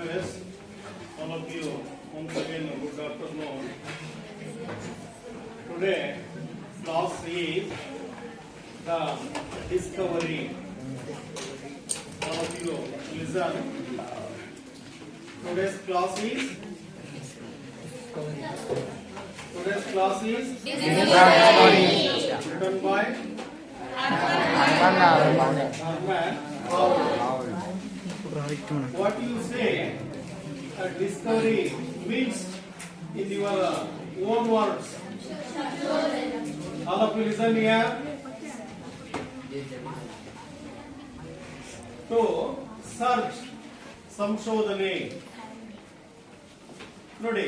Yes, all of you, once again, good afternoon. Today, class is the discovery. All of you, listen. Today's class is written by Arman. What you say, a discovery means in your own words. All of you listen here. To search, ಸಂಶೋಧನೆ. ನೋಡಿ,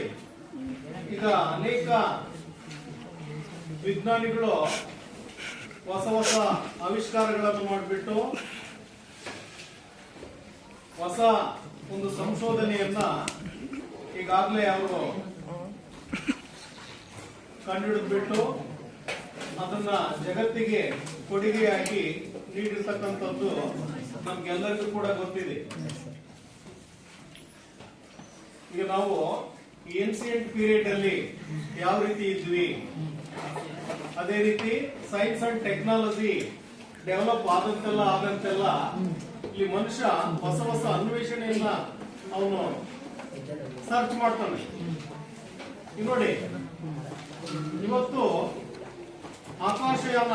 ಈಗ ಅನೇಕ ವಿಜ್ಞಾನಿಗಳು ಹೊಸ ಹೊಸ ಆವಿಷ್ಕಾರಗಳನ್ನು ಮಾಡಿಬಿಟ್ಟು ಹೊಸ ಒಂದು ಸಂಶೋಧನೆಯನ್ನ ಈಗಾಗಲೇ ಅವರು ಕಂಡುಹಿಡಿದ್ಬಿಟ್ಟು ಅದನ್ನ ಜಗತ್ತಿಗೆ ಕೊಡುಗೆಯಾಗಿ ನೀಡಿರ್ತಕ್ಕಂಥದ್ದು ನಮ್ಗೆಲ್ಲರಿಗೂ ಕೂಡ ಗೊತ್ತಿದೆ. ಈಗ ನಾವು ಏನ್ಸಿಯಂಟ್ ಪೀರಿಯಡ್ ಅಲ್ಲಿ ಯಾವ ರೀತಿ ಇದ್ವಿ, ಅದೇ ರೀತಿ ಸೈನ್ಸ್ ಅಂಡ್ ಟೆಕ್ನಾಲಜಿ ಡೆವಲಪ್ ಆದಂತೆಲ್ಲ ಇಲ್ಲಿ ಮನುಷ್ಯ ಹೊಸ ಹೊಸ ಅನ್ವೇಷಣೆಯನ್ನ ಅವನು ಸರ್ಚ್ ಮಾಡ್ತಾನೆ. ಈಗ ನೋಡಿ, ಇವತ್ತು ಆಕಾಶಯಾನ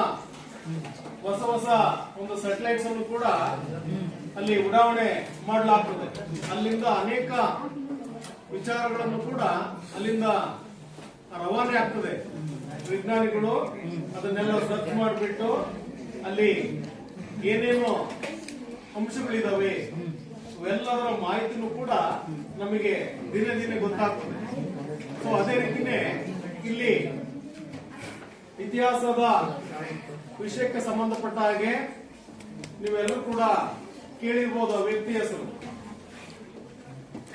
ಹೊಸ ಹೊಸ ಒಂದು ಸ್ಯಾಟಲೈಟ್ಸ್ ಅನ್ನು ಕೂಡ ಅಲ್ಲಿ ಉಡಾವಣೆ ಮಾಡಲಾಗ್ತದೆ. ಅಲ್ಲಿಂದ ಅನೇಕ ವಿಚಾರಗಳನ್ನು ಕೂಡ ಅಲ್ಲಿಂದ ರವಾನೆ ಆಗ್ತದೆ. ವಿಜ್ಞಾನಿಗಳು ಅದನ್ನೆಲ್ಲ ಸರ್ಚ್ ಮಾಡಿಬಿಟ್ಟು ಅಲ್ಲಿ ಏನೇನು ಅಂಶಗಳಿದಾವೆ ಅವೆಲ್ಲದರ ಮಾಹಿತಿನೂ ಕೂಡ ನಮಗೆ ದಿನೇ ದಿನೇ ಗೊತ್ತಾಗ್ತದೆ. ಸೊ ಅದೇ ರೀತಿನೇ ಇಲ್ಲಿ ಇತಿಹಾಸದ ವಿಷಯಕ್ಕೆ ಸಂಬಂಧಪಟ್ಟ ಹಾಗೆ ನೀವೆಲ್ಲರೂ ಕೂಡ ಕೇಳಿರ್ಬೋದು ಆ ವ್ಯಕ್ತಿ ಹೆಸರು.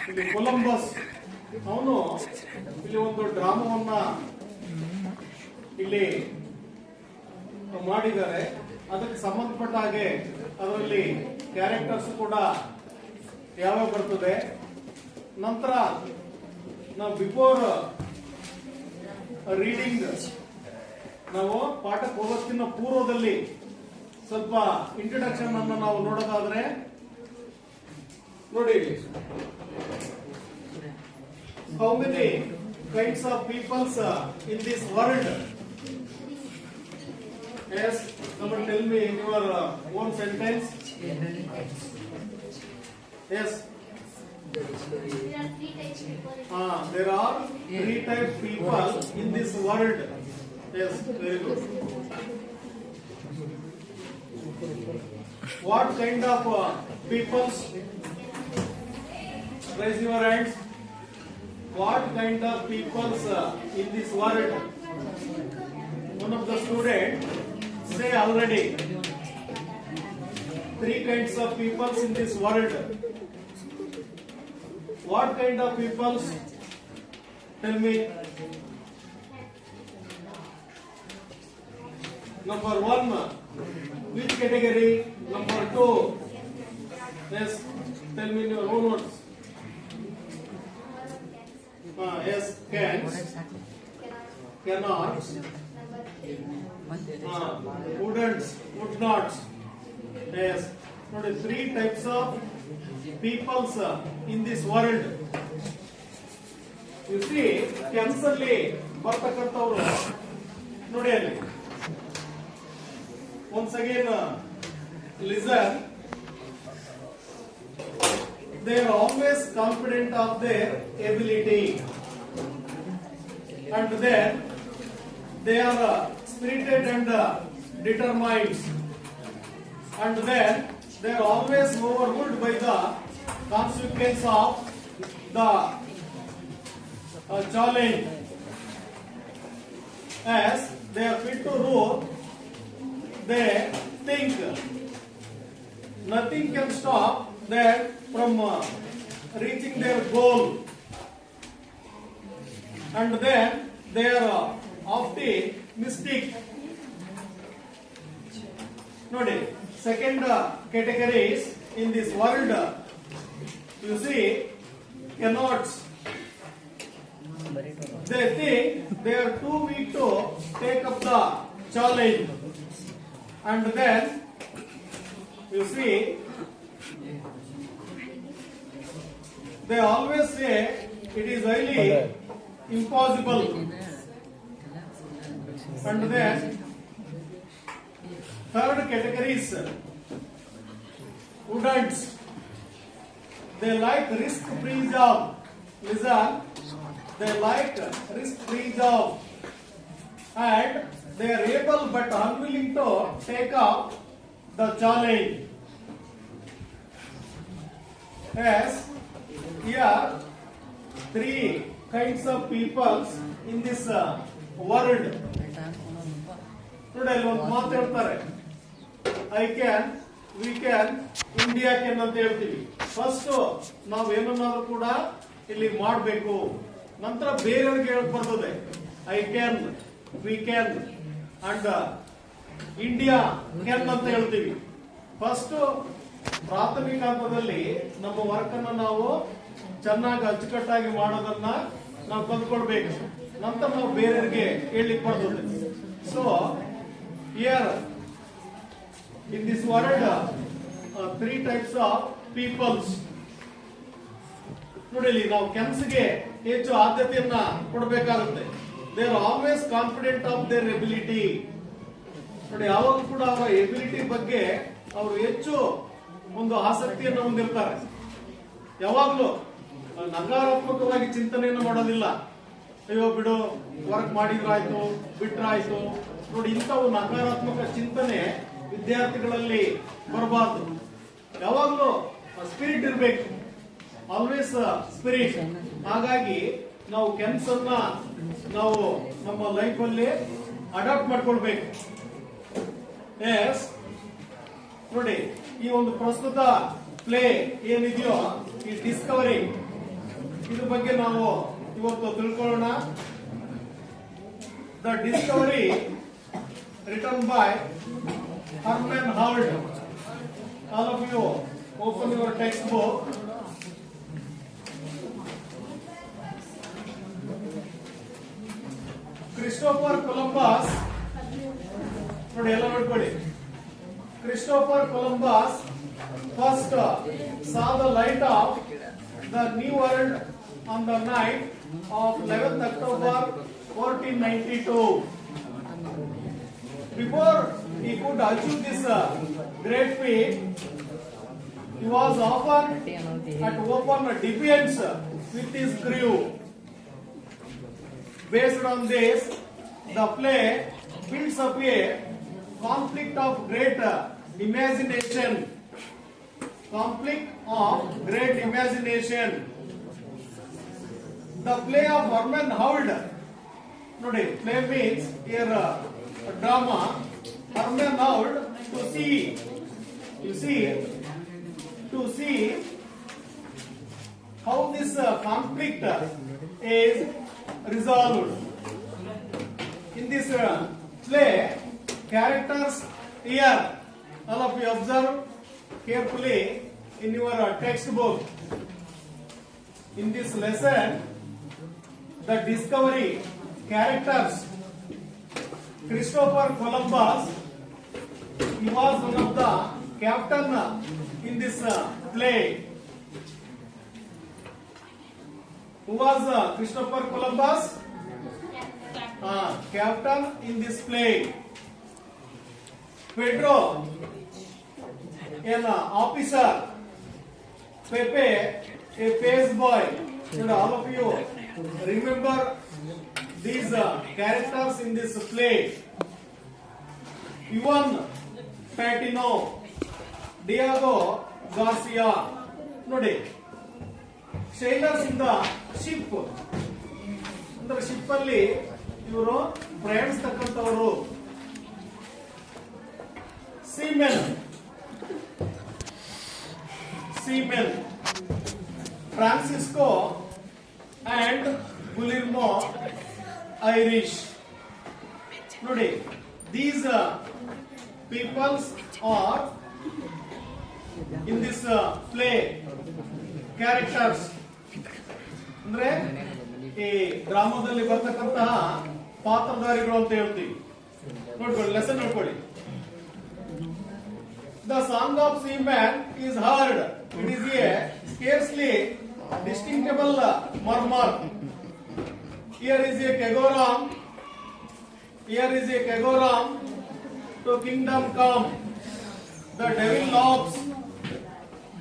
ಇಲ್ಲಿ ಕೊಲಂಬಸ್ ಅವನು ಇಲ್ಲಿ ಒಂದು ಡ್ರಾಮವನ್ನ ಇಲ್ಲಿ ಮಾಡಿದ್ದಾರೆ. ಅದಕ್ಕೆ ಸಂಬಂಧಪಟ್ಟ ಹಾಗೆ ಅದರಲ್ಲಿ ಕ್ಯಾರೆಕ್ಟರ್ಸ್ ಕೂಡ ಯಾವಾಗ ಬರ್ತದೆ. ನಂತರ ನಾವು ಬಿಫೋರ್ ರೀಡಿಂಗ್ ನಾವು ಪಾಠಕ್ಕೆ ಹೋಗೋದಕ್ಕಿಂತ ಪೂರ್ವದಲ್ಲಿ ಸ್ವಲ್ಪ ಇಂಟ್ರಡಕ್ಷನ್ ಅನ್ನು ನಾವು ನೋಡೋದಾದ್ರೆ ನೋಡಿ, how many kinds of peoples in this world. Yes, someone tell me in your own sentence. Yes. There are three types people in this world. Yes, very good. What kind of peoples? Raise your hands. What kind of peoples in this world? One of the students say already. Three kinds of peoples in this world. What kind of peoples? Tell me. Number one, which category? Number two, yes, tell me in your own words. Yes, can, cannot, wouldn't, would not. Yes, ನೋಡಿ, three types of peoples in this world. You see, Kaynes ಅಲ್ಲಿ ಬರ್ತಕ್ಕಂಥವ್ರು ನೋಡಿ ಅಲ್ಲಿ. Once again, listen. They are always confident of their ability, and then they are spirited and determined, and then they are always overruled by the consequence of the challenge. As they are fit to rule, they think nothing can stop them from reaching their goal, and then they are optimistic. Nodi, second category is in this world, you see, cannot. They think they are too weak to take up the challenge, and then you see, they always say it is highly impossible. And then third category is wouldn't. They like risk-free job. Listen, they like risk-free job, and they are able but unwilling to take up the challenge. Yes, here three kinds of peoples in this world. Today, ಒಂದು ಮಾತು ಹೇಳ್ತಾರೆ, I can, we can, India can ಅಂತ ಹೇಳ್ತೀವಿ. First ನಾವು ಏನನ್ನಾದ್ರೂ ಕೂಡ ಇಲ್ಲಿ ಮಾಡಬೇಕು, ನಂತರ ಬೇರೆಯವ್ರಿಗೆ ಹೇಳಕ್ ಬರ್ತದೆ I can, we can and India can ಅಂತ ಹೇಳ್ತೀವಿ. ಫಸ್ಟ್ ಪ್ರಾಥಮಿಕ ಹಂತದಲ್ಲಿ ನಮ್ಮ ವರ್ಕ್ ಅನ್ನ ನಾವು ಚೆನ್ನಾಗಿ ಅಚ್ಚುಕಟ್ಟಾಗಿ ಮಾಡೋದನ್ನ ನಾವು ಕಲ್ತ್ಕೊಳ್ಬೇಕು, ನಂತರ ನಾವು ಬೇರೆಯವರಿಗೆ ಹೇಳಲಿಕ್ಕೆ ಬರ್ತದೆ. So here in this world three types of peoples. ನೋಡಿ, ನಾವು ಕೆಲಸಕ್ಕೆ ಹೆಚ್ಚು ಆದ್ಯತೆಯನ್ನ ಕೊಡಬೇಕಾಗುತ್ತೆ. They are always confident of their ability. ನೋಡಿ, ಯಾವಾಗ ಕೂಡ ಅವರ ಎಬಿಲಿಟಿ ಬಗ್ಗೆ ಅವರು ಹೆಚ್ಚು ಒಂದು ಆಸಕ್ತಿಯನ್ನು ಹೊಂದಿರ್ತಾರೆ. ಯಾವಾಗ್ಲೂ ನಕಾರಾತ್ಮಕವಾಗಿ ಚಿಂತನೆಯನ್ನು ಮಾಡೋದಿಲ್ಲ. ಅಯ್ಯೋ ಬಿಡು, ವರ್ಕ್ ಮಾಡಿದ್ರಾಯ್ತು, ಬಿಟ್ರಾಯ್ತು. ನೋಡಿ, ಇಂಥವು ನಕಾರಾತ್ಮಕ ಚಿಂತನೆ ವಿದ್ಯಾರ್ಥಿಗಳಲ್ಲಿ ಬರಬಾರ್ದು. ಯಾವಾಗ್ಲೂ ಸ್ಪಿರಿಟ್ ಇರಬೇಕು, ಆಲ್ವೇಸ್ ಸ್ಪಿರಿಟ್. ಹಾಗಾಗಿ ನಾವು ಕೆಲಸನ್ನ ನಾವು ನಮ್ಮ ಲೈಫ್ ಅಲ್ಲಿ ಅಡಾಪ್ಟ್ ಮಾಡ್ಕೊಳ್ಬೇಕು. ಎಸ್, ನೋಡಿ, ಈ ಒಂದು ಪ್ರಸ್ತುತ ಪ್ಲೇ ಏನಿದೆಯೋ ಈ ಡಿಸ್ಕವರಿ, ಇದ್ರ ಬಗ್ಗೆ ನಾವು ಇವತ್ತು ತಿಳ್ಕೊಳ್ಳೋಣ. The Discovery written by Herman Howard. All of you open your textbook. Christopher Columbus, ನೋಡಿ ಎಲ್ಲ ನೋಡ್ಕೊಳ್ಳಿ. Christopher Columbus first saw the light of the new world on the night of 11th October 1492. Before he could achieve this great feat, he was often at open defiance with his crew. Based on this, the play builds up a conflict of great imagination. Conflict of great imagination. The play of Herman Howard. Nodi, play means here drama. Herman Howard to see, you see, to see how this conflict is resolved. In this play, characters here, all of you observe carefully in your textbook. In this lesson, the discovery characters. Christopher Columbus, he was one of the captain in this play. Who was Christopher Columbus? Captain in this play. Pedro, an officer. Pepe, a page boy. And all of you remember these characters in this play. Juan Patino, Diego Garcia. ನೋಡಿ, sailors in the ship. ಅಂದ್ರೆ ship ಅಲ್ಲಿ ಇವರು ಪ್ರಯಾಣಿಸ್ತಕ್ಕಂಥವರು. seamen Francisco and Guillermo Irish. Today, these peoples are in this play characters. ಅಂದ್ರೆ ಈ ಡ್ರಾಮಾದಲ್ಲಿ ಬರ್ತಕ್ಕಂತಹ ಪಾತ್ರಧಾರಿಗಳು ಅಂತ ಹೇಳ್ತೀವಿ. ನೋಡ್ಕೊಳ್ಳಿ, ಲೆಸನ್ ನೋಡ್ಕೊಳ್ಳಿ. The song of seaman is heard. It is a scarcely distinguishable murmur. Here is a kegoram. Here is a kegoram. To kingdom come. The devil laughs,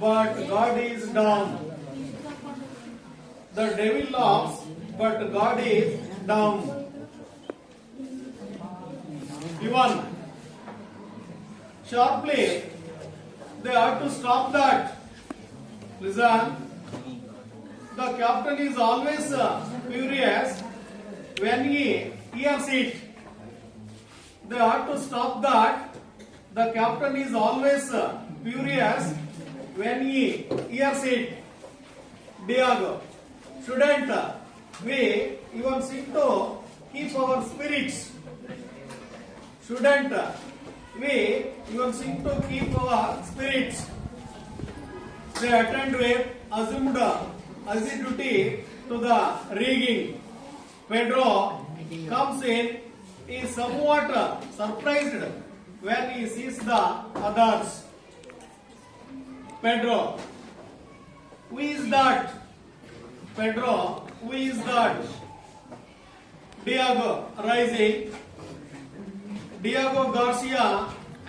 but God is down. The devil laughs, but God is down. Even sharply, they have to stop that. Listen, the captain is always furious when he hears it. They have to stop that. The captain is always furious when he hears it. Diego, shouldn't we even seek to keep our spirits? Shouldn't we even seek to keep our spirits? They attend with assumed assiduity to the rigging. Pedro comes in, is somewhat surprised when he sees the others. Pedro, who is that? Pedro, who is that? Diego, rising. Diego Garcia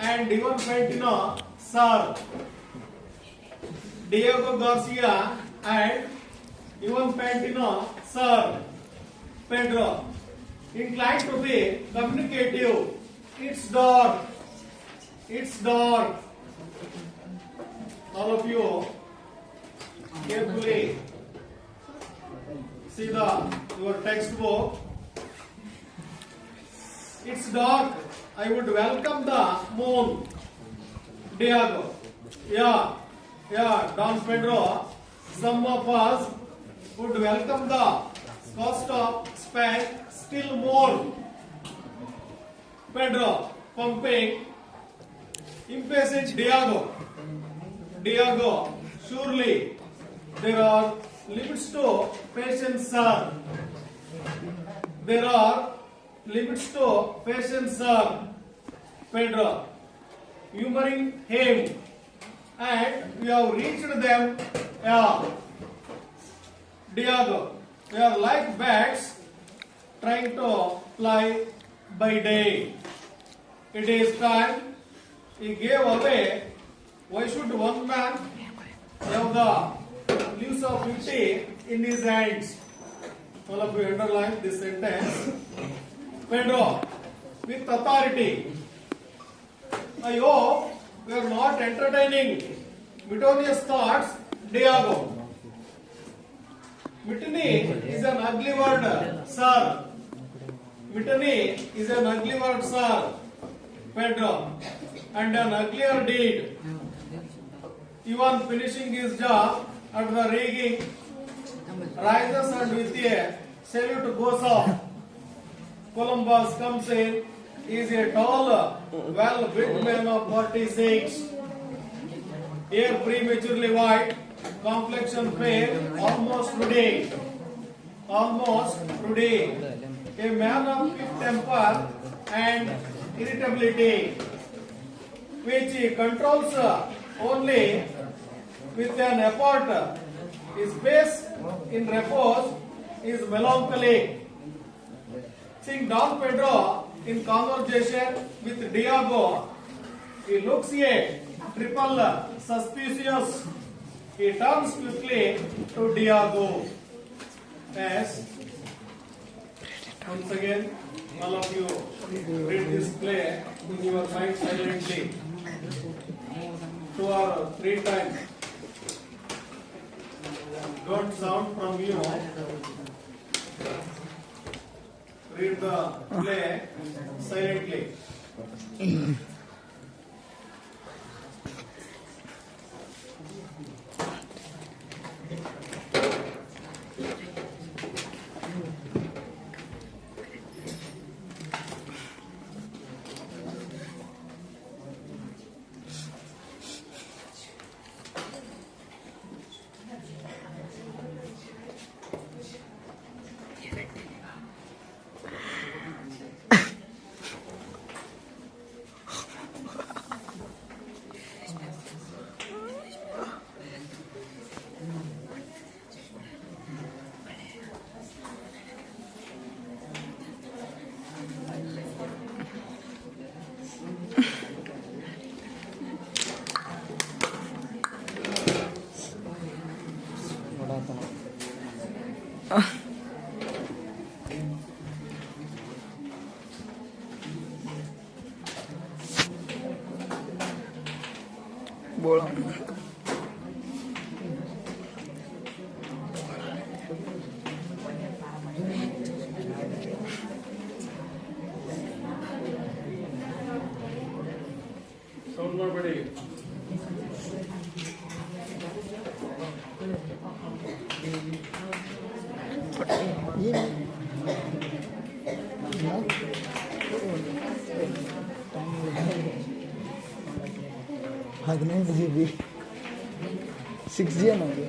and Ivan Fantino, sir. Diego Garcia and Ivan Fantino, sir. Pedro, inclined to be communicative. It's dark. It's dark. All of you carefully see your textbook. It's dark. I would welcome the moon. Diego. Yeah, Don Pedro. Some of us would welcome the cost of Spain still more. Pedro, pumping. Impatient Diego, surely there are limits to patience, sir. There are limits to patience, sir. Pedro, humoring him, and we have reached them. Yeah. Diego, we are like bats trying to fly by day. It is time he gave away. Why should one man have the leaves of 50 in his hands? All of you underline this sentence. Pedro, with authority. I hope we are not entertaining Mitonius thoughts. Diego. Mutiny is an ugly word, sir. Mutiny is an ugly word, sir. Pedro, and an uglier deed. Even finishing his job at the rigging, rises and with a salute goes off. Columbus comes in. He is a tall, well-built man of 46. Hair prematurely white, complexion pale, almost ruddy. A man of quick temper and irritability, which he controls only with an effort. His face in repose is melancholic. Seeing Don Pedro in conversation with Diego, he looks a triple suspicious. He turns quickly to Diego. Yes. Once again, all of you read this play in your mind silently. 2 or 3 times. Don't sound from you. Read the play silently. बोला sound ಮಾಡಬೇಡಿ. ಹದಿನೈದು GB 6G ಅನ್ನೋದು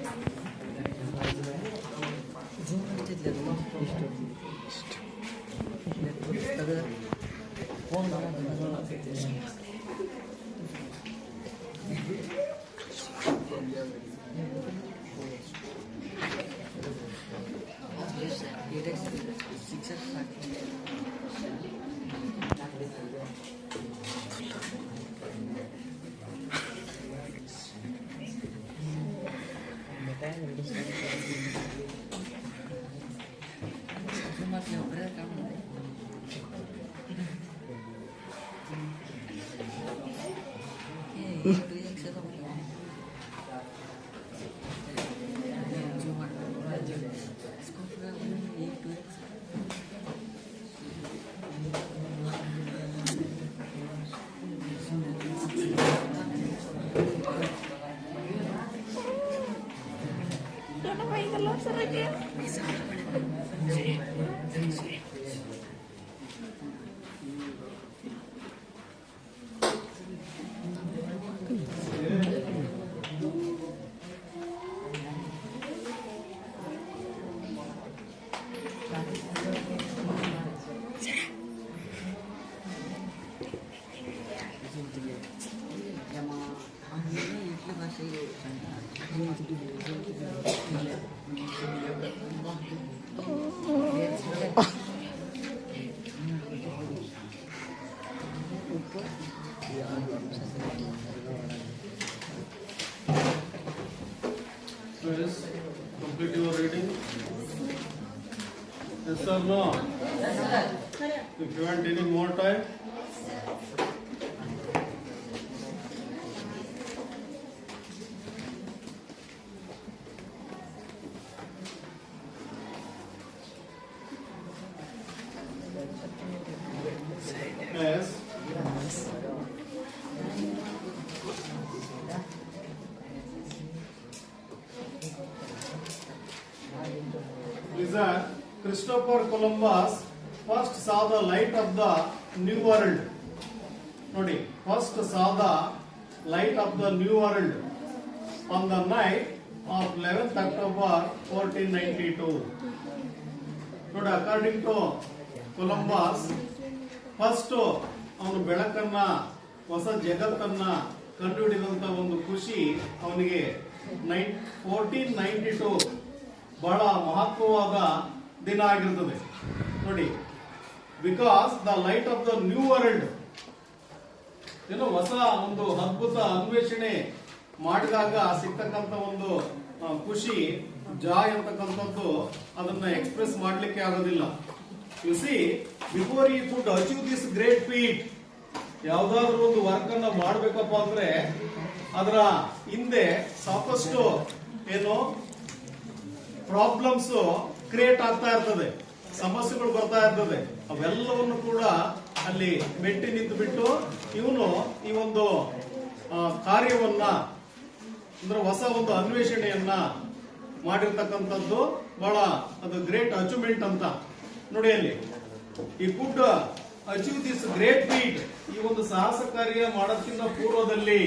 Please complete your reading. Yes or no? If you want any more time. Yes. Listen, Christopher Columbus first saw the light of the New World. Nodi, first saw the light of the New World on the night of 11th October 1492. Nodi, according to Columbus, first ಅವನು ಬೆಳಕನ್ನ ಹೊಸ ಜಗತ್ತನ್ನ ಕಂಡುಹಿಡಿದಂತ ಒಂದು ಖುಷಿ ಅವನಿಗೆ 1492 ಬಹಳ ಮಹತ್ವವಾದ ದಿನ ಆಗಿರ್ತದೆ ನೋಡಿ. Because the light off the new world, ಏನು ಹೊಸ ಒಂದು ಅದ್ಭುತ ಅನ್ವೇಷಣೆ ಮಾಡಿದಾಗ ಸಿಗ್ತಕ್ಕಂತ ಒಂದು ಖುಷಿ, ಜಾಯ್ ಅಂತಕ್ಕಂಥದ್ದು ಅದನ್ನ ಎಕ್ಸ್ಪ್ರೆಸ್ ಮಾಡ್ಲಿಕ್ಕೆ ಆಗೋದಿಲ್ಲ. You see, before he could achieve this great feat, ಯಾವ್ದಾದ್ರು ಒಂದು ವರ್ಕ್ ಅನ್ನ ಮಾಡ್ಬೇಕಪ್ಪ ಅಂದ್ರೆ ಅದರ ಹಿಂದೆ ಸಾಕಷ್ಟು ಏನು ಪ್ರಾಬ್ಲಮ್ಸ್ ಕ್ರಿಯೇಟ್ ಆಗ್ತಾ ಇರ್ತದೆ, ಸಮಸ್ಯೆಗಳು ಬರ್ತಾ ಇರ್ತದೆ. ಅವೆಲ್ಲವನ್ನು ಕೂಡ ಅಲ್ಲಿ ಮೆಟ್ಟಿ ನಿಂತು ಬಿಟ್ಟು ಇವನು ಈ ಒಂದು ಕಾರ್ಯವನ್ನ ಅಂದ್ರೆ ಹೊಸ ಒಂದು ಅನ್ವೇಷಣೆಯನ್ನ ಮಾಡಿರ್ತಕ್ಕಂಥದ್ದು ಬಹಳ ಅದು ಗ್ರೇಟ್ ಅಚೀವ್ಮೆಂಟ್ ಅಂತ ನೋಡಿ. ಅಲ್ಲಿ ಈ could achieve this great feat, ಈ ಒಂದು ಸಾಹಸ ಕಾರ್ಯ ಮಾಡೋದಕ್ಕಿಂತ ಪೂರ್ವದಲ್ಲಿ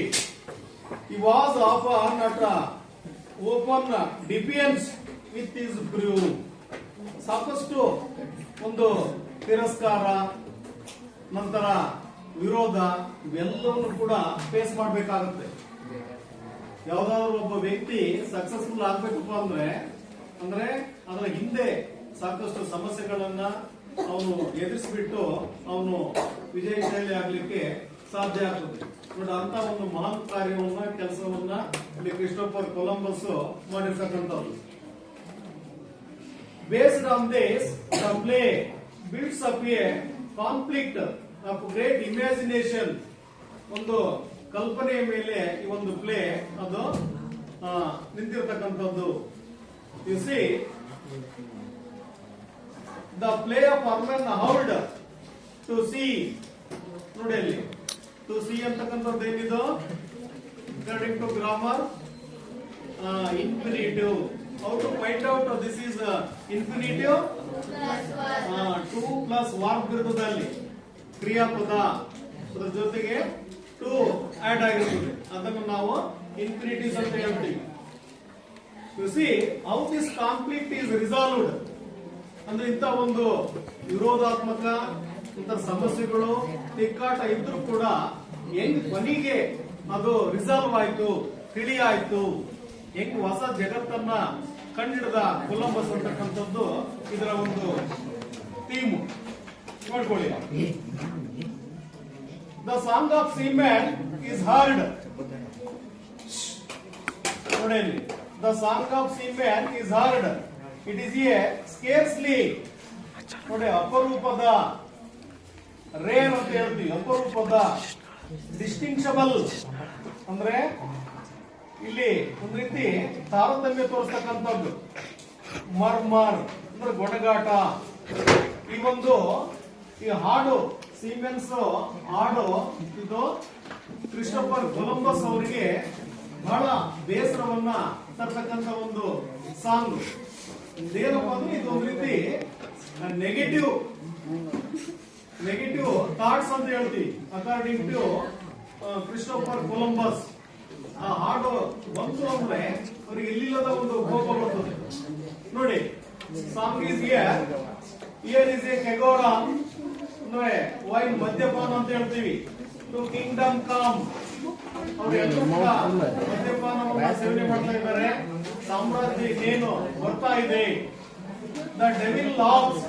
ಈ was of not open defiance with his brew, ಸಾಕಷ್ಟು ಒಂದು ತಿರಸ್ಕಾರ, ನಂತರ ವಿರೋಧ, ಇವೆಲ್ಲವನ್ನು ಕೂಡ ಫೇಸ್ ಮಾಡಬೇಕಾಗುತ್ತೆ. ಯಾವ್ದಾದ್ರು ಒಬ್ಬ ವ್ಯಕ್ತಿ ಸಕ್ಸಸ್ಫುಲ್ ಆಗ್ಬೇಕಪ್ಪ ಅಂದ್ರೆ ಅದರ ಹಿಂದೆ ಸಾಕಷ್ಟು ಸಮಸ್ಯೆಗಳನ್ನ ಅವನು ಎದುರಿಸಿಬಿಟ್ಟು ಅವನು ವಿಜಯಶಾಲಿ ಆಗ್ಲಿಕ್ಕೆ ಸಾಧ್ಯ ಆಗ್ತದೆ ನೋಡಿ. ಅಂತ ಒಂದು ಮಹಾನ್ ಕಾರ್ಯವನ್ನ ಕೆಲಸವನ್ನ ಇಲ್ಲಿ ಕ್ರಿಸ್ಟೋಫರ್ ಕೊಲಂಬಸ್ ಮಾಡಿರ್ತಕ್ಕಂಥವ್ರು. Based on this, the play builds up a conflict of great imagination. ಒಂದು ಕಲ್ಪನೆಯ ಮೇಲೆ ಈ ಒಂದು ಪ್ಲೇ ಅದು ನಿಂತಿರತಕ್ಕಂಥದ್ದು. You see, the play of Armen howled to see. ನೋಡಿ ಅಲ್ಲಿ to see ಅಂತಕ್ಕಂಥದ್ದು ಏನಿದು? According to grammar, infinitive. How to find out this is infinitive? 2 plus verb ವಿರುದ್ಧದಲ್ಲಿ ಕ್ರಿಯಾಪದ ಅದರ ಜೊತೆಗೆ ಟು ಆಡ್ ಆಗಿರುತ್ತದೆ, ಅದನ್ನು ನಾವು ಇನ್ಫಿನಿಟಿವ್ಸ್ ಅಂತ ಹೇಳ್ತೀವಿ. U C how this conflict is resolved ಅಂದ್ರೆ ಇಂಥ ಒಂದು ವಿರೋಧಾತ್ಮಕ ಇಂಥ ಸಮಸ್ಯೆಗಳು ತಿಕ್ಕಾಟ ಇದ್ರೂ ಕೂಡ ಹೆಂಗ್ ಕೊನೆಗೆ ಅದು ರಿಸಾಲ್ವ್ ಆಯ್ತು, ತಿಳಿಯಾಯ್ತು, ಹೆಂಗ್ ಹೊಸ ಜಗತ್ತನ್ನ ಕಂಡಿಡಿದ ಕೊಲಂಬಸ್ ಅಂತಕ್ಕಂಥದ್ದು ಇದರ ಒಂದು ಥೀಮು. ನೋಡ್ಕೊಳ್ಳಿ. The song of seaman is heard. ನೋಡಿ, the song of seaman is heard. It is a scarcely ನೋಡಿ ಅಪರೂಪದ, ರೇರ್ ಅಂತ ಹೇಳ್ತೀವಿ, ಅಪರೂಪದ, ಡಿಸ್ಟಿಂಕ್ಷಬಲ್ ಅಂದ್ರೆ ಇಲ್ಲಿ ಒಂದ್ ರೀತಿ ತಾರತಮ್ಯ ತೋರಿಸ್ತಕ್ಕಂಥದ್ದು. ಮರ್ಮರ್ ಅಂದ್ರೆ ಗೊಣಗಾಟ. ಈ ಒಂದು ಈ ಹಾಡು ಸೀಮೆನ್ಸ್ ಹಾಡು ಇದು ಕ್ರಿಸ್ಟೋಫರ್ ಕೊಲಂಬಸ್ ಅವರಿಗೆ ಬಹಳ ಬೇಸರವನ್ನ ತರ್ತಕ್ಕಂಥ ಒಂದು ಸಾಂಗ್. ಇದೇನಪ್ಪ ಅಂದ್ರೆ ಇದು ಒಂದು ರೀತಿ ನೆಗೆಟಿವ್ ಥಾಟ್ಸ್ ಅಂತ ಹೇಳ್ತೀವಿ. ಅಕಾರ್ಡಿಂಗ್ ಟು ಕ್ರಿಸ್ಟೋಫರ್ ಕೊಲಂಬಸ್ ಆ ಹಾಡು ಬಂತು ಅಂದ್ರೆ ಅವ್ರಿಗೆ ಎಲ್ಲಿಲ್ಲದ ಒಂದು ಕೋಪ ಬರ್ತದೆ. ನೋಡಿ, song is here is a keg o' rum ಅಂದ್ರೆ ವೈನ್ ಮದ್ಯಪಾನ ಅಂತ ಹೇಳ್ತೀವಿ. ಟು ಕಿಂಗ್ಡಮ್ ಕಮ್, ಅವರೆಲ್ಲರೂ ಕೂಡ ಮದ್ಯಪಾನವನ್ನ ಸೇವನೆ ಮಾಡ್ತಾ ಇದ್ದಾರೆ. ಸಾಮ್ರಾಜ್ಯ ಏನು ಬರ್ತಾ ಇದೆ. ದ ಡೆವಿಲ್ ಲಾವ್ಸ್,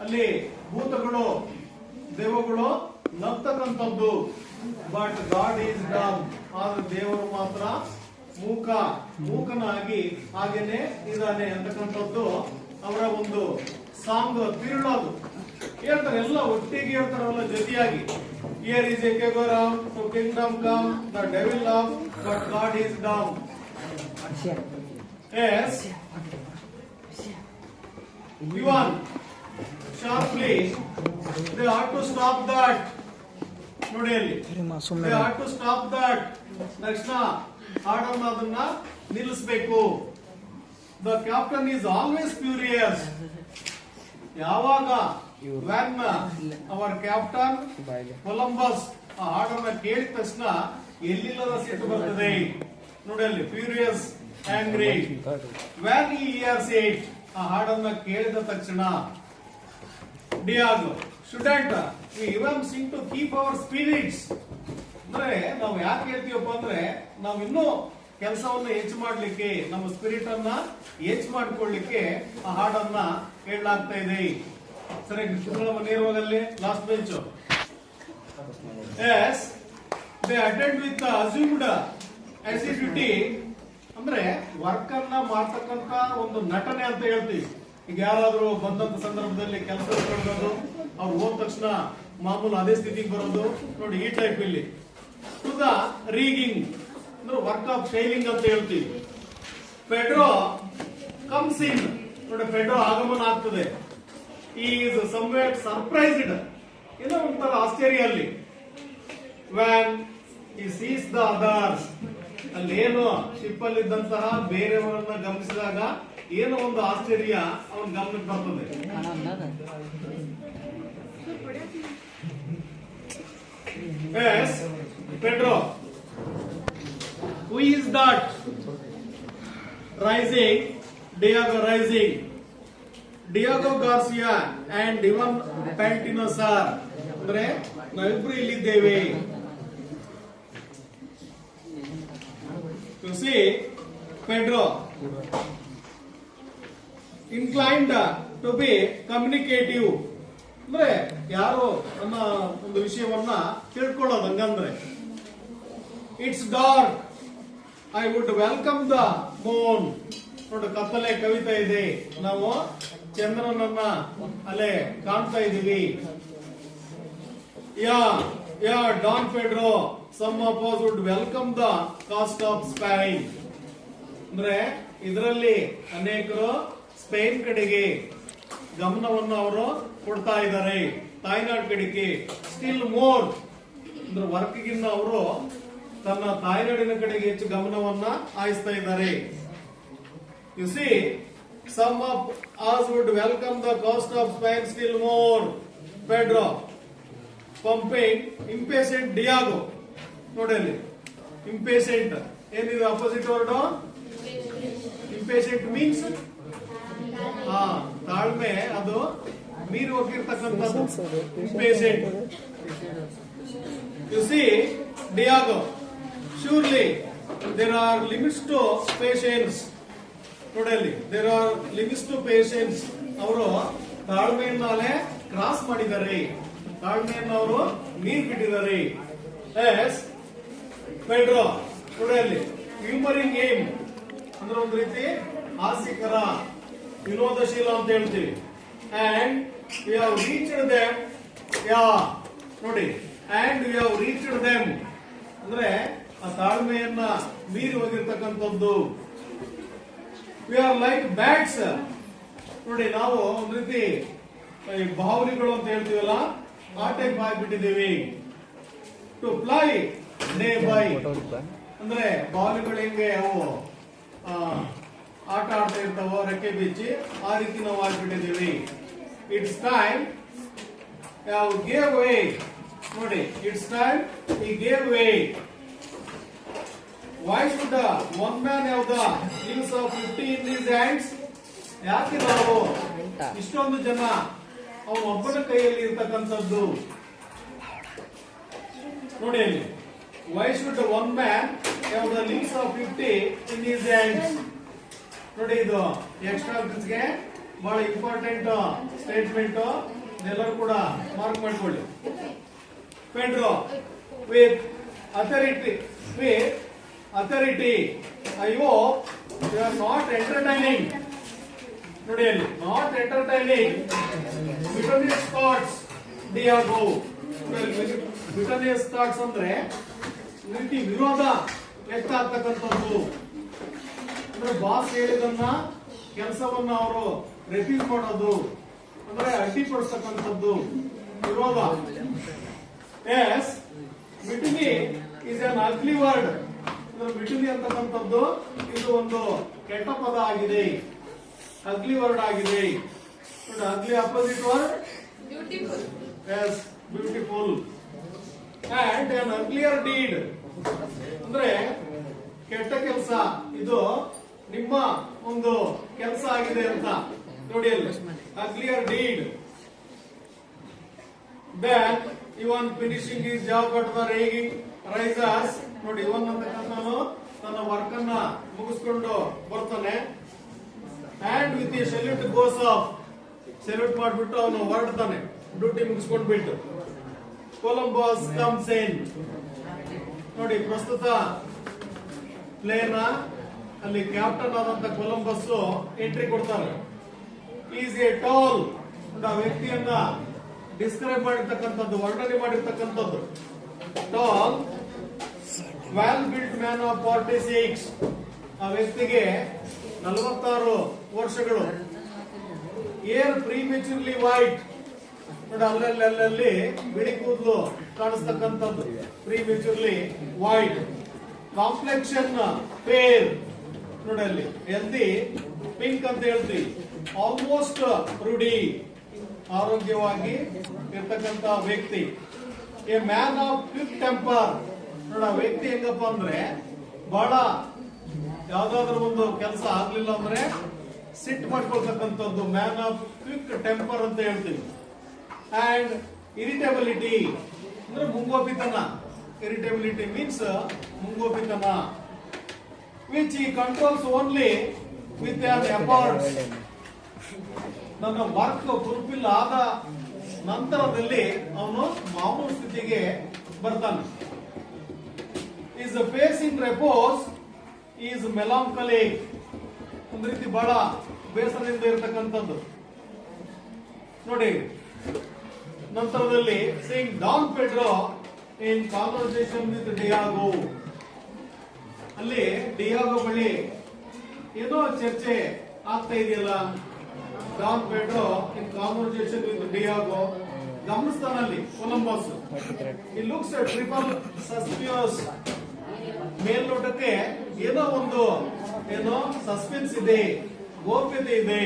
ಅಲ್ಲಿ ಭೂತಗಳು ದೇವಗಳು ನಗ್ತಕ್ಕಂಥದ್ದು. ಬಟ್ ಗಾಡ್ ಈಸ್ ಡಮ್, ಆದ್ರೆ ದೇವರು ಮಾತ್ರ ಮೂಕನಾಗಿ ಹಾಗೇನೆ ಇದ್ದಾನೆ ಅಂತಕ್ಕಂಥದ್ದು ಅವರ ಒಂದು ಸಾಂಗ್ ತಿರುಳೋದು. ಹೇಳ್ತಾರೆ ಎಲ್ಲ ಒಟ್ಟಿಗೆ ಹೇಳ್ತಾರಲ್ಲ ಜೊತೆಯಾಗಿ. Here is a keg o' rum to kingdom come, the devil love but God is dumb. Yes, Ivan, sharply, they ought to stop that. ನೋಡಿ ಅಲ್ಲಿ, they ought to stop that. ತಕ್ಷಣ ಹಾಡನ್ನ ಅದನ್ನ ನಿಲ್ಲಿಸಬೇಕು. The captain is always furious. ಯಾವಾಗ when our captain Columbus ಆ ಹಾಡನ್ನ ಕೇಳಿದ ತಕ್ಷಣ ಎಲ್ಲಿಲ್ಲದ ಸಿಟ್ಟು ಬರ್ತದೆ. ನೋಡಿ ಅಲ್ಲಿ, furious, angry. when he hears it, ಆ ಹಾಡನ್ನ ಕೇಳಿದ ತಕ್ಷಣ Diego shouldn't we even sing to keep our spirits. ಅಂದ್ರೆ ನಾವು ಯಾಕೆ ಹೇಳ್ತೀವಪ್ಪ ಅಂದ್ರೆ ನಾವು ಇನ್ನೂ ಕೆಲಸವನ್ನ ಹೆಚ್ಚು ಮಾಡ್ಲಿಕ್ಕೆ, ನಮ್ಮ ಸ್ಪಿರಿಟ್ ಅನ್ನ ಹೆಚ್ಚು ಮಾಡ್ಕೊಳ್ಳಿಕ್ಕೆ ಆ ಹಾಡನ್ನ ಹೇಳಲಾಗ್ತಾ ಇದೆ. ಸರಿ, ನೇರವಾಗಲ್ಲಿ last bench. Yes, they attend with assumed acidity ಅಂದ್ರೆ ವರ್ಕ್ ಅನ್ನ ಮಾಡ್ತಕ್ಕಂತ ಒಂದು ನಟನೆ ಅಂತ ಹೇಳ್ತೀವಿ. ಈಗ ಯಾರಾದ್ರೂ ಬಂದಂತ ಸಂದರ್ಭದಲ್ಲಿ ಕೆಲಸ ಕೊಡೋದು, ಅವ್ರು ಹೋದ ತಕ್ಷಣ ಮಾಮೂಲು ಅದೇ ಸ್ಥಿತಿಗೆ ಬರೋದು. ನೋಡಿ ಈ ಟೈಪ್ ಇಲ್ಲಿ. ಟು ದ ರೀಗಿಂಗ್ ಅಂದ್ರೆ ವರ್ಕ್ ಆಫ್ ಶೈಲಿಂಗ್ ಅಂತ ಹೇಳ್ತೀವಿ. ಪೆಡ್ರೋ ಕಮ್ಸ್ ಇನ್, ನೋಡಿ ಪೆಡ್ರೋ ಆಗಮನ ಆಗ್ತದೆ. ಈಸ್ ಸಮ್ವೇಟ್ ಸರ್ಪ್ರೈಸ್ಡ್, ಏನೋ ಒಂಥರ ಆಶ್ಚರ್ಯ ಅಲ್ಲಿ. ವ್ಯಾನ್ ಈ ಸೀಸ್ ದ ಅದರ್ಸ್, ಅಲ್ಲಿ ಏನು ಶಿಪ್ ಅಲ್ಲಿ ಇದ್ದಂತಹ ಬೇರೆಯವರನ್ನ ಗಮನಿಸಿದಾಗ ಏನೋ ಒಂದು ಆಶ್ಚರ್ಯ ಅವನ ಗಮನಕ್ಕೆ ಬರ್ತದೆ. Yes, Pedro, who is that rising? Diego rising. Diego Garcia and Ivan Pantinosar. ಅಂದ್ರೆ ನಾವಿಬ್ರು ಇಲ್ಲಿದ್ದೇವೆ. You see, Pedro inclined to be communicative. ಅಂದ್ರೆ ಯಾರು ನನ್ನ ಒಂದು ವಿಷಯವನ್ನ ತಿಳ್ಕೊಳ್ಳೋದು. ಹಂಗಂದ್ರೆ it's dark, I would welcome the moon. ನೋಡಿ ಕತ್ತಲೆ ಕವಿತಾ ಇದೆ, ನಾವು ಚಂದ್ರನನ್ನ ಅಲ್ಲೇ ಕಾಣ್ತಾ ಇದೀವಿ. Yeah Don Pedro some of us would welcome the cost of Spain. ಅಂದ್ರೆ ಇದರಲ್ಲಿ ಅನೇಕರು ಸ್ಪೇನ್ ಕಡೆಗೆ ಗಮನವನ್ನು ಅವರು ಕೊಡ್ತಾ ಇದ್ದಾರೆ, ತಾಯ್ನಾಡ್ ಕಡೆಗೆ. ಸ್ಟಿಲ್ ಮೋರ್ ಅಂದ್ರೆ ವರ್ಕ್ಗಿನ್ನ ಅವರು ತನ್ನ ತಾಯ್ನಾಡಿನ ಕಡೆಗೆ ಹೆಚ್ಚು ಗಮನವನ್ನ ಹಾಯಿಸ್ತಾ ಇದ್ದಾರೆ. U C, some of us would welcome the cost of Spain still more. Pedro pumping impatient Diago. ನೋಡಿ ಅಲ್ಲಿ ಇಂಪೇಷೆಂಟ್ ಏನಿದೆ ಅಪೋಸಿಟ್ ವರ್ಡ್. ಇಂಪೇಷೆಂಟ್ ಮೀನ್ಸ್ ತಾಳ್ಮೆ, ಅದು ಮೀರಿ ಹೋಗಿರ್ತಕ್ಕಂಥದ್ದು impatient. You see, Diego surely there are limits to patience. ನೋಡಿ ಅಲ್ಲಿ there are limits to patience. ಅವರು ತಾಳ್ಮೆಯನ್ನೇ ಕ್ರಾಸ್ ಮಾಡಿದ್ದಾರೆ, ತಾಳ್ಮೆಯನ್ನು ಅವರು ಮೀರಿ ಬಿಟ್ಟಿದ್ದಾರೆ. ಎಸ್ ಪೆಡ್ರೋ ನೋಡಿ ಅಲ್ಲಿ ಹ್ಯೂಮರಿಂಗ್ ಏಮ್ ಅಂದ್ರೆ ಒಂದು ರೀತಿ ಹಾಸ್ಯಕರ, ವಿನೋದಶೀಲ ಅಂತ ಹೇಳ್ತೀವಿ. And we have reached them. ನೋಡಿ and we have reached them ಅಂದ್ರೆ ಆ ತಾಳ್ಮೆಯನ್ನ ಮೀರಿ ಹೋಗಿರ್ತಕ್ಕಂಥದ್ದು. We are like bats. ನೋಡಿ ನಾವು ಒಂದ್ ರೀತಿ ಬಾಹುಲಿಗಳು ಅಂತ ಹೇಳ್ತೀವಲ್ಲ, ಆ ಟೈಪ್ ಆಗ್ಬಿಟ್ಟಿದ್ದೀವಿ. ಟು ಫ್ಲೈ ಡೇ ಬೈ ಅಂದ್ರೆ ಬಾಹುಲಿಗಳು ಹೆಂಗೆ ಅವು ಆಟ ಆಡ್ತಾ ಇರ್ತಾವೋ ರೆಕ್ಕೆ ಬಿಚ್ಚಿ, ಆ ರೀತಿ ನಾವು ಆಗ್ಬಿಟ್ಟಿದ್ದೀವಿ. It's time gave way. ನೋಡಿ ಇಟ್ಸ್ ಟೈಮ್ ಈ gave way. Why should one man have the leaves of 50 in his hands? ಯಾಕೆ ನಾವು ಇಷ್ಟೊಂದು ಜನ ಅವನ ಒಬ್ಬನ ಕೈಯಲ್ಲಿ ಇರ್ತಕ್ಕಂಥದ್ದು. ನೋಡಿ ಅಲ್ಲಿ why should one man have the leaves of 50 in his hands? ನೋಡಿ ಇದು ಎಕ್ಸ್ಟ್ರಾ ಗೆ ಬಹಳ ಇಂಪಾರ್ಟೆಂಟ್ ಸ್ಟೇಟ್ಮೆಂಟ್, ಎಲ್ಲರೂ ಕೂಡ ಮಾರ್ಕ್ ಮಾಡ್ಕೊಳ್ಳಿ. Pedro with authority I hope you are not entertaining. ನೋಡಿ ಅಲ್ಲಿ not entertaining mutinous thoughts Diego. Mutinous thoughts ಅಂದ್ರೆ ರೀತಿ ವಿರೋಧ ವ್ಯಕ್ತ ಆಗ್ತಕ್ಕಂಥದ್ದು. ಅಂದ್ರೆ ಬಾಸ್ ಹೇಳಿದನ್ನ ಕೆಲಸವನ್ನ ಅವರು ರೆಫ್ಯೂಸ್ ಮಾಡೋದು, ಅಂದ್ರೆ ಅಡ್ಡಿಪಡಿಸ್ತಕ್ಕಂಥದ್ದು, ವಿರೋಧ. Yes, mutiny is an ugly word. Mutiny ಅಂತಕ್ಕಂಥದ್ದು ಇದು ಒಂದು ಕೆಟ್ಟ ಪದ ಆಗಿದೆ, ಅಗ್ಲಿ ವರ್ಡ್ ಆಗಿದೆ. Ugly opposite word beautiful. Yes, beautiful. And an uglier deed ಅಂದ್ರೆ ಕೆಟ್ಟ ಕೆಲಸ, ಇದು ನಿಮ್ಮ ಒಂದು ಕೆಲಸ ಆಗಿದೆ ಅಂತ. ನೋಡಿ ಅಲ್ಲಿ uglier deed. Then Ivan finishing his job at the risers. ನೋಡಿ ಇವನ್ ಅಂತಕ್ಕಂಥವನು ತನ್ನ ವರ್ಕ್ ಅನ್ನ ಮುಗಿಸ್ಕೊಂಡು ಬರ್ತಾನೆ. And with a salute goes off. Salute ಮಾಡ್ಬಿಟ್ಟು ಅವನು ಹೊರಡ್ತಾನೆ ಡ್ಯೂಟಿ ಮುಗಿಸ್ಕೊಂಡ್ಬಿಟ್ಟು. Columbus comes in. ನೋಡಿ ಪ್ರಸ್ತುತ ಪ್ಲೇನ್ ಅಲ್ಲಿ ಕ್ಯಾಪ್ಟನ್ ಆದಂತ ಕೊಲಂಬಸ್ ಎಂಟ್ರಿ ಕೊಡ್ತಾರೆ. Is a tall. ಆ ವ್ಯಕ್ತಿಯನ್ನ ಡಿಸ್ಕ್ರೈಬ್ ಮಾಡಿರ್ತಕ್ಕಂಥದ್ದು, ವರ್ಣನೆ ಮಾಡಿರ್ತಕ್ಕಂಥದ್ದು. Tall well built man of 46. ಆ ವ್ಯಕ್ತಿಗೆ 46 ವರ್ಷಗಳು. Hair prematurely white. ನೋಡಿ ಅಲ್ಲಲ್ಲಿ ಬಿಳಿ ಕೂದಲು ಕಾಣಿಸ್ತಕ್ಕಂಥದ್ದು, ಪ್ರೀಮೆಚೂರ್ಲಿ ವೈಟ್. Complexion fair. ನೋಡಿ ಅಲ್ಲಿ ಹೆಲ್ದಿ ಪಿಂಕ್ ಅಂತ ಹೇಳ್ತೀವಿ. ಆಲ್ಮೋಸ್ಟ್ ರೂಢಿ, ಆರೋಗ್ಯವಾಗಿ ಇರ್ತಕ್ಕಂಥ ವ್ಯಕ್ತಿ. A man of quick temper. ನೋಡ ವ್ಯಕ್ತಿ ಹೆಂಗಪ್ಪ ಅಂದ್ರೆ ಬಹಳ ಯಾವ್ದಾದ್ರು ಒಂದು ಕೆಲಸ ಆಗ್ಲಿಲ್ಲ ಅಂದ್ರೆ ಸಿಟ್ ಮಾಡ್ಕೊಳ್ತಕ್ಕಂಥದ್ದು. ಮ್ಯಾನ್ ಆಫ್ ಕ್ವಿಕ್ ಟೆಂಪರ್ ಅಂತ ಹೇಳ್ತೀವಿ. ಅಂಡ್ ಇರಿಟೇಬಿಲಿಟಿ ಅಂದ್ರೆ ಮುಂಗೋಪಿತನ. ಇರಿಟೇಬಿಲಿಟಿ ಮೀನ್ಸ್ ಮುಂಗೋಪಿತನ. Which he controls only with an efforts. ನನ್ನ ವರ್ಕ್ ಫುಲ್ಫಿಲ್ ಆದ ನಂತರದಲ್ಲಿ ಅವನು ಮಾಮೂಲು ಸ್ಥಿತಿಗೆ ಬರ್ತಾನೆ. His face in repose is melancholy. ಒಂದ್ ರೀತಿ ಬಹಳ ಬೇಸರದಿಂದ ಇರತಕ್ಕಂಥದ್ದು ನೋಡಿ. ನಂತರದಲ್ಲಿ saying Don Pedro in conversation with Diego, ಅಲ್ಲಿ ಡಿಯಾಗೋ ಬಳಿ ಏನೋ ಚರ್ಚೆ ಆಗ್ತಾ ಇದೆಯಲ್ಲ. Don Pedro in conversation with Diego ಗಮನಿಸ್ತಾನಲ್ಲಿ ಕೊಲಂಬಸ್. ಈ ಲುಕ್ಸ್ ಟ್ರಿಪಲ್ ಸಸ್ಪಿಯಸ್, ಮೇಲ್ನೋಟಕ್ಕೆ ಏನೋ ಒಂದು ಸಸ್ಪೆನ್ಸ್ ಇದೆ, ಗೋಪ್ಯತೆ ಇದೆ.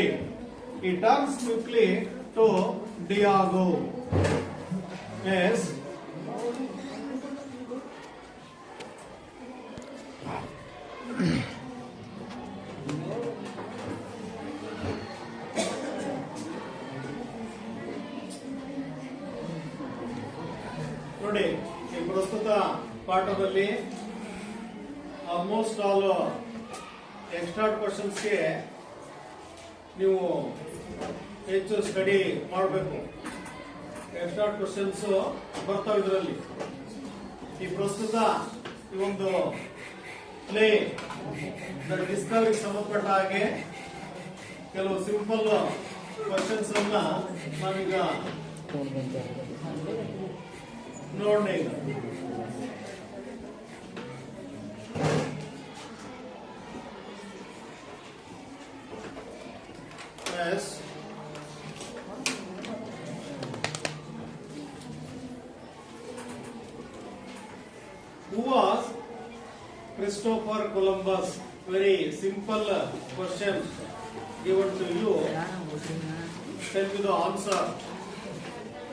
ಈ turns quickly to Diego. Yes, ನೋಡಿ ಈ ಪ್ರಸ್ತುತ ಪಾಠದಲ್ಲಿ ಆಲ್ಮೋಸ್ಟ್ ಆಲ್ ಎಕ್ಸ್ಟ್ರಾ ಕ್ವಶನ್ಸ್ಗೆ ನೀವು ಹೆಚ್ಚು ಸ್ಟಡಿ ಮಾಡಬೇಕು. ಎಕ್ಸ್ಟ್ರಾ ಕ್ವಶನ್ಸ್ ಬರ್ತಾವ ಇದರಲ್ಲಿ. ಈ ಪ್ರಸ್ತುತ ಈ ಒಂದು ಪ್ಲೇ ಡಿಸ್ಕವರಿಗೆ ಸಂಬಂಧಪಟ್ಟ ಹಾಗೆ ಕೆಲವು ಸಿಂಪಲ್ ಕ್ವಶನ್ಸ್ ಅನ್ನ ನಾವೀಗ ನೋಡೋಣ. ಈಗ Who was Christopher Columbus? Very simple question given to you. Tell me the answer.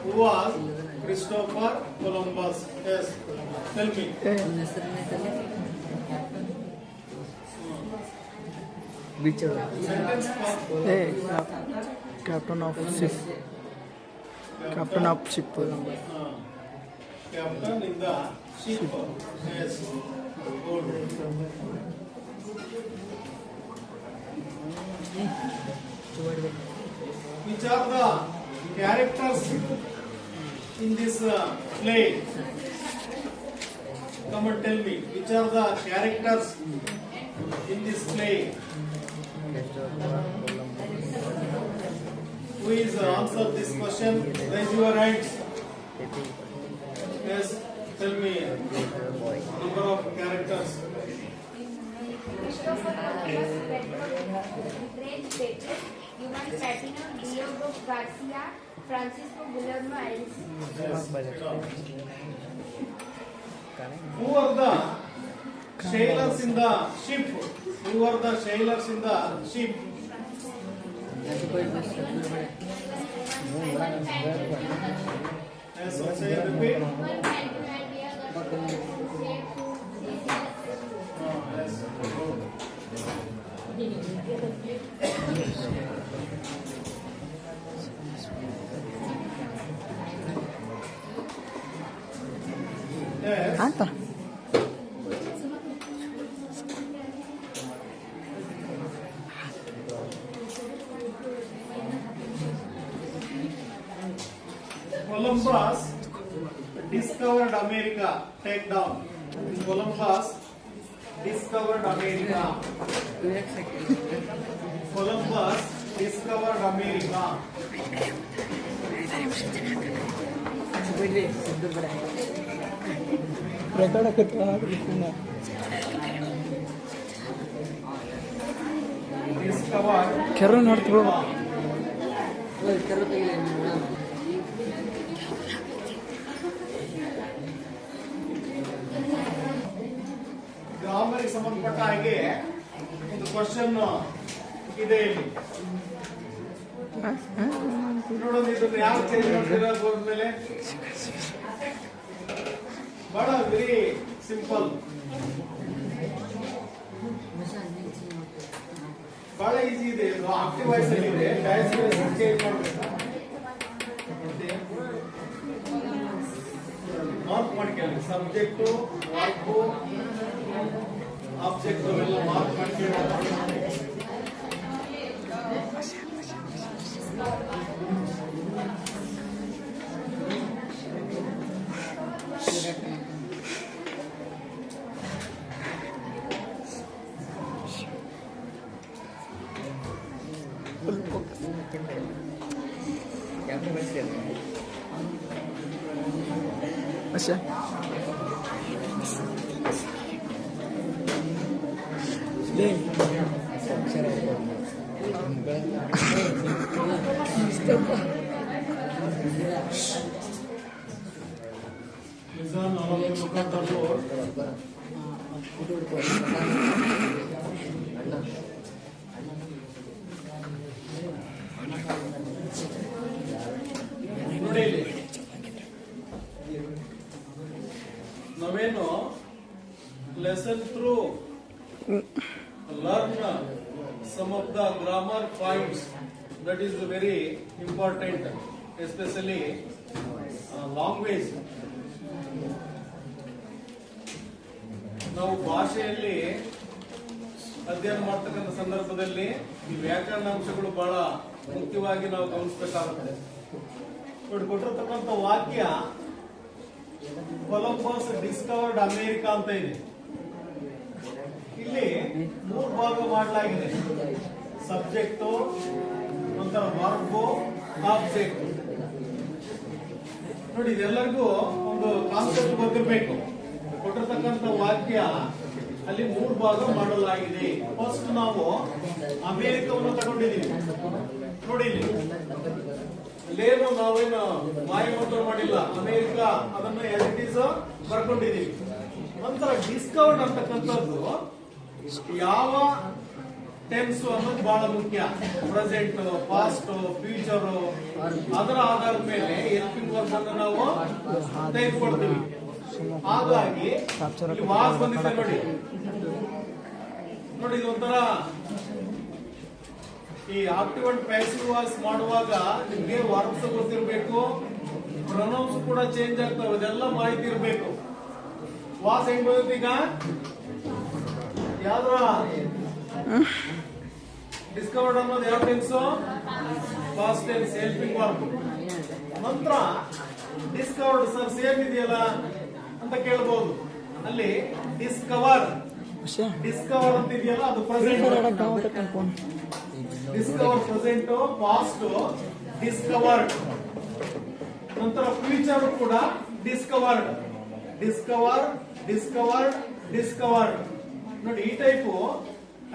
Who was Christopher Columbus? Yes, tell me. Sentence captain of ship. Captain of ship. Captain in the ship. Yes, good. Which are the characters in this play? Come and tell me. Which are the characters in this play? Who is answer this question? Raise your hands. Yes, tell me number of characters. Christopher Columbus, Pedro Pérez, Juan Platino, Diego Garcia, Francisco Guillermo Ellis. Yes. Who are the sailors in the ship? Who are the sailors in the ship? Yes, say repeat. Yes. Yes. Anta. Columbus discovered America. Take down. Columbus discovered America. Columbus discovered America. Record Discovered Kerro ನೋಡ್ತೀವಿ. ಗ್ರಾಮರಿಗೆ ಸಂಬಂಧಪಟ್ಟ ಹಾಗೆ ಒಂದು question ಇದೆ ಇಲ್ಲಿ. ನೋಡೋದು ಇದನ್ನ ಯಾವ change ಮಾಡ್ತೀರಾ ಬೋರ್ಡ್ ಮೇಲೆ? ಬಹಳ ವೆರಿ ಸಿಂಪಲ್, ಬಹಳ ಈಸಿ ಇದೆ. ಇದು ಆಕ್ಟಿವ್ ವಾಯ್ಸ್ ಅಲ್ಲಿ ಇದೆ. ಚೇಂಜ್ ಮಾಡಬೇಕಾ? ಮಾರ್ಕ್ ಮಾಡ್ಕೊಳ್ಳಿ. ಸಬ್ಜೆಕ್ಟು, ವರ್ಬು, ಆಬ್ಜೆಕ್ಟ್ ಅವೆಲ್ಲ ಮಾರ್ಕ್ ಮಾಡ್ಕೊಳ್ಳಿ. अच्छा Listen, all of you look at the board. ನೋಡಿ ಇಲ್ಲಿ. ನಾವೇನು lesson through learn some of the grammar points that is very important, especially language. ನಾವು ಭಾಷೆಯಲ್ಲಿ ಅಧ್ಯಯನ ಮಾಡ್ತಕ್ಕಂಥ ಸಂದರ್ಭದಲ್ಲಿ ಈ ವ್ಯಾಕರಣ ಅಂಶಗಳು ಬಹಳ ಮುಖ್ಯವಾಗಿ ನಾವು ಗಮನಿಸಬೇಕಾಗುತ್ತೆ. ನೋಡಿ, ಕೊಟ್ಟಿರ್ತಕ್ಕಂಥ ವಾಕ್ಯ ಕೊಲಂಬಸ್ ಡಿಸ್ಕವರ್ಡ್ ಅಮೆರಿಕಾ ಅಂತ ಇದೆ. ಇಲ್ಲಿ 3 ಭಾಗ ಮಾಡಲಾಗಿದೆ. ಸಬ್ಜೆಕ್ಟ್, ನಂತರ ವರ್ಬ್, ಆಬ್ಜೆಕ್ಟ್. ನೋಡಿ, ಇದೆಲ್ಲರಿಗೂ ಒಂದು ಕಾನ್ಸೆಪ್ಟ್ ಗೊತ್ತಿರಬೇಕು. ಕೊಟ್ಟಿರ್ತಕ್ಕಂಥ ವಾಕ್ಯ ಅಲ್ಲಿ 3 ಭಾಗ ಮಾಡಲಾಗಿದೆ. ಫಸ್ಟ್ ನಾವು ಅಮೆರಿಕವನ್ನು ತಗೊಂಡಿದ್ದೀವಿ. ನೋಡಿ, ಅಲ್ಲೇನು ನಾವೇನು ಮಾಯಮಂತ್ರ ಮಾಡಿಲ್ಲ. ಅಮೆರಿಕ ಅದನ್ನ ಆಸ್ ಇಟ್ ಈಸ್ ಬರ್ಕೊಂಡಿದ್ದೀವಿ. ನಂತರ ಡಿಸ್ಕವರ್ಡ್ ಅಂತಕ್ಕಂಥದ್ದು ಯಾವ ಟೆನ್ಸ್ ಅನ್ನೋದು ಬಹಳ ಮುಖ್ಯ. ಪ್ರೆಸೆಂಟ್, ಪಾಸ್ಟ್, ಫ್ಯೂಚರ್, ಅದರ ಆಧಾರದ ಮೇಲೆ ಹೆಲ್ಪಿಂಗ್ ವರ್ಬ್ ಅನ್ನು ನಾವು ತೆಗೆದುಕೊಳ್ತೀವಿ. ಹಾಗಾಗಿ ಇಲ್ಲಿ ವಾಸ್ ಬಂದಿದೆ ನೋಡಿ. ನೋಡಿ, ಇದೊಂಥರ ಈ ಆಕ್ಟಿವ್ ಅಂಡ್ ಪ್ಯಾಸಿವ್ ವಾಯ್ಸ್ ಮಾಡುವಾಗ ನಿಮ್ಗೆ ವರ್ಬ್ಸ್ ಗೊತ್ತಿರಬೇಕು, ಪ್ರೊನೌನ್ಸ್ ಕೂಡ ಚೇಂಜ್ ಆಗ್ತವೆ, ಇದೆಲ್ಲ ಮಾಹಿತಿ ಇರಬೇಕು. ವಾಸ್ ಹೆಂಗ್ ಬರುತ್ತೆ ಈಗ? ಯಾವ್ದ್ರ ಡಿಸ್ಕವರ್ಡ್ ಅನ್ನೋದು ಯಾವ tense? Past tense, helping verb. ನಂತರ ಡಿಸ್ಕವರ್ಡ್ ಸರ್ ಸೇಮ್ ಇದೆಯಲ್ಲ ಅಂತ ಕೇಳಬಹುದು. ಅಲ್ಲಿ ಡಿಸ್ಕವರ್ ಅಂತ ಇದೆಯಲ್ಲ, ಅದು present. Discover present, past discovered. ನಂತರ ಫ್ಯೂಚರ್ ಕೂಡ ಡಿಸ್ಕವರ್ಡ್. Discover, discovered, discovered. ನೋಡಿ, ಈ ಟೈಪು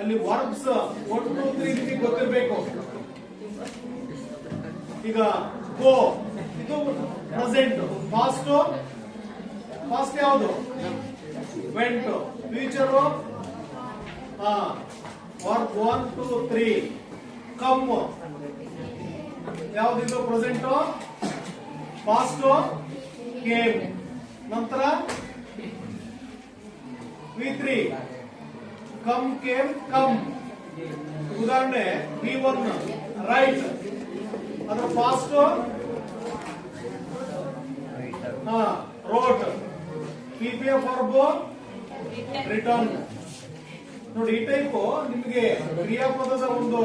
ಅಲ್ಲಿ ವರ್ಬ್ಸ್ 1, 2, 3 ರೀತಿ ಗೊತ್ತಿರಬೇಕು. ಈಗ ಗೋ ಇದು ಪ್ರೆಸೆಂಟ್, ಪಾಸ್ಟ್ ಯಾವುದು? ವೆಂಟ್. Future verb 1, 2, 3. ಕಮ್ ಯಾವ್ದಿದು? ಪ್ರೆಸೆಂಟ್. Past came. ನಂತರ V3 ಕಮ್, ಕೇಮ್, ಕಮ್. ಉದಾಹರಣೆ V1 ರೈಟ್, ಅದರ past wrote. PPF verb return. ನೋಡಿ, ಈ ಟೈಪ್ ನಿಮಗೆ ಕ್ರಿಯಾಪದದ ಒಂದು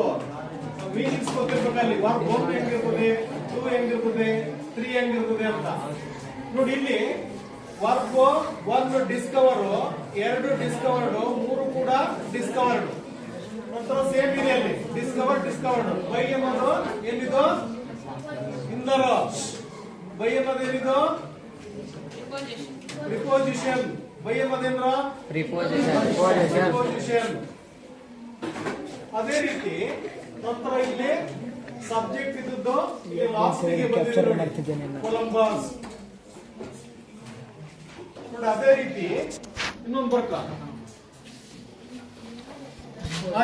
ಮೀನಿಂಗ್ಸ್ ಗೊತ್ತಿರ್ಬೇಕಲ್ಲಿ. ವರ್ಬ್ 1 ಹೆಂಗಿರ್ತದೆ, 2 ಹೆಂಗಿರ್ತದೆ, 3 ಹೆಂಗಿರ್ತದೆ ಅಂತ. ನೋಡಿ, ಇಲ್ಲಿ ವರ್ಬ್ 1 ಡಿಸ್ಕವರ್, 2 ಡಿಸ್ಕವರ್ಡ್, 3 ಕೂಡ ಡಿಸ್ಕವರ್ಡ್. ನಂತರ ಸೇಮ್ ಇದೆ ಅಲ್ಲಿ ಡಿಸ್ಕವರ್ಡ್. ಬೈ ಅನ್ನೋದು ಏನಿದು? ಇಂದರ. ಬೈ ಅನ್ನೋದು ಏನಿದು? ಪ್ರಿಪೋಸಿಷನ್. ಬೈ ಅನ್ನೋದೇನ್ರ? ಪ್ರಿಪೋಸಿಷನ್. ಅದೇ ರೀತಿ ನಂತರ ಇಲ್ಲಿ ಸಬ್ಜೆಕ್ಟ್ ಇದ್ದದ್ದು ಇಲ್ಲಿ ಲಾಸ್ಟ್ ಗೆ ಬಂದಿದೆ ಕೊಲಂಬಸ್. ನೋಡಿ, ಅದೇ ರೀತಿ ಇನ್ನೊಂದು ಬರ್ಕ I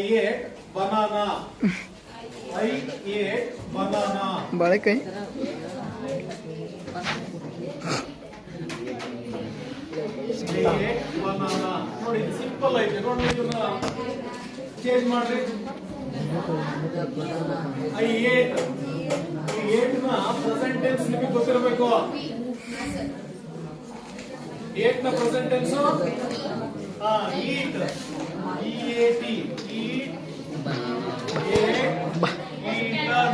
ate banana. I ate banana. ಬಾಳೆಕಾಯಿ. banana. ನೋಡಿ, ಸಿಂಪಲ್ ಐತೆ. ನೋಡಿ, ಇದನ್ನ ಚೇಂಜ್ ಮಾಡ್ರಿ. I ate. ಈ ate ನ ಪ್ರೆಸೆಂಟ್ ಟೆನ್ಸ್ ನಿಮಗೆ ಗೊತ್ತಿರಬೇಕು. ate ನ present tense eat. EAT. eat. eaten.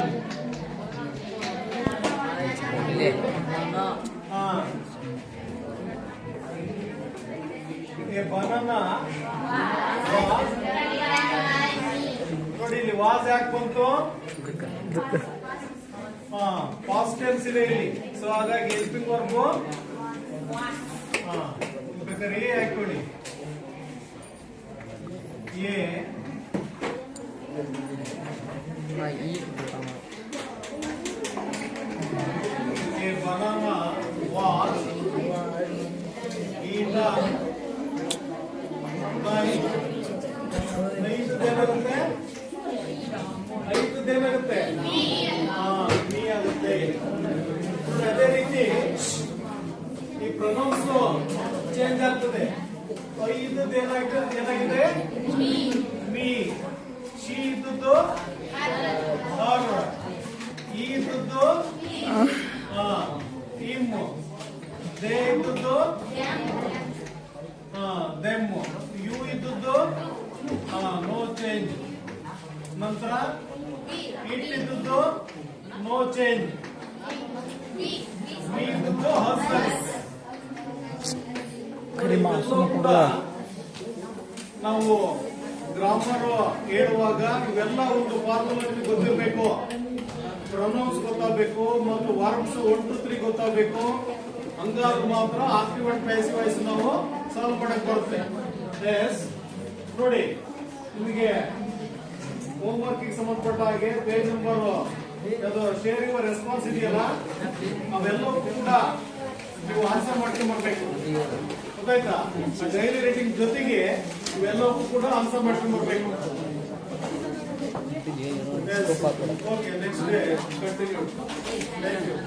A banana ನೋಡಿ ಇಲ್ಲಿ ವಾಸ್ ಯಾಕೆ ಬಂತು? ಪಾಸ್ಟ್ ಟೆನ್ಸ್ ಇದೆ ಇಲ್ಲಿ. ಸೊ ಹಾಗಾಗಿ ಹೆಲ್ಪಿಂಗ್ ವರ್ಬು ಬೇಕಾದ್ರೆ ಎ ಹಾಕೊಳ್ಳಿ. A banana was eaten by ಐದದ್ದೇನಾಗುತ್ತೆ? ಐದದ್ದೇನಾಗುತ್ತೆ? ಮೀ ಆಗುತ್ತೆ. ಅದೇ ರೀತಿ ಈ ಪ್ರೊನೌನ್ಸ್ ಚೇಂಜ್ ಆಗ್ತದೆ. ಐದದ್ದು ಏನಾಗಿದೆ? ಮೀ. ಶಿ ಇದ್ದದ್ದು ಹರ್. ಈ ಇದ್ದದ್ದು ಇಮ್. ದೇ ಇದ್ದದ್ದು ದೆಮ್. ಯು ಇದ್ದದ್ದು ನೋ ಚೇಂಜ್. ನಂತರ ಇಟ್ ಇದ್ದದ್ದು ನೋ ಚೇಂಜ್. ಮೀ ಇದ್ದದ್ದು ಹರ್ಸೆಲ್ಫ್. ಕೂಡ ನಾವು ಗ್ರಾಮರ್ ಹೇಳುವಾಗ ಇವೆಲ್ಲ ಒಂದು ಫಾರ್ಮುಲಾ ಗೊತ್ತಿರಬೇಕು. ಪ್ರೊನೌನ್ಸ್ ಗೊತ್ತಾಗಬೇಕು ಮತ್ತು ವರ್ಬ್ಸ್ 1 to 3 ಗೊತ್ತಾಗಬೇಕು. ಹಂಗಾದ್ರೂ ಮಾತ್ರ ಆಕ್ಟಿವ್ ಅಂಡ್ ಪ್ಯಾಸಿವ್ ವಾಯ್ಸ್ ನಾವು ಸಾಲ್ವ್ ಮಾಡಕ್ ಬರುತ್ತೆ. ಎಸ್ ನೋಡಿ, ನಿಮಗೆ ಹೋಮ್ ವರ್ಕ್ ಗೆ ಸಂಬಂಧಪಟ್ಟ ಹಾಗೆ ಪೇಜ್ ನಂಬರ್ ಅದು ಶೇರ್ ಯುವರ್ ರೆಸ್ಪಾನ್ಸ್ ಇದೆಯಲ್ಲ, ಅವೆಲ್ಲವೂ ಕೂಡ ನೀವು ಆನ್ಸರ್ ಮಾಡ್ಕೊಂಡು ಬರ್ಬೇಕು. ಗೊತ್ತಾಯ್ತಾ? ಡೈಲಿ ರೈಟಿಂಗ್ ಜೊತೆಗೆ ಇವೆಲ್ಲವೂ ಕೂಡ ಆನ್ಸರ್ ಮಾಡ್ಕೊಂಡು ಬರ್ಬೇಕು. Okay, next day continue. Thank you.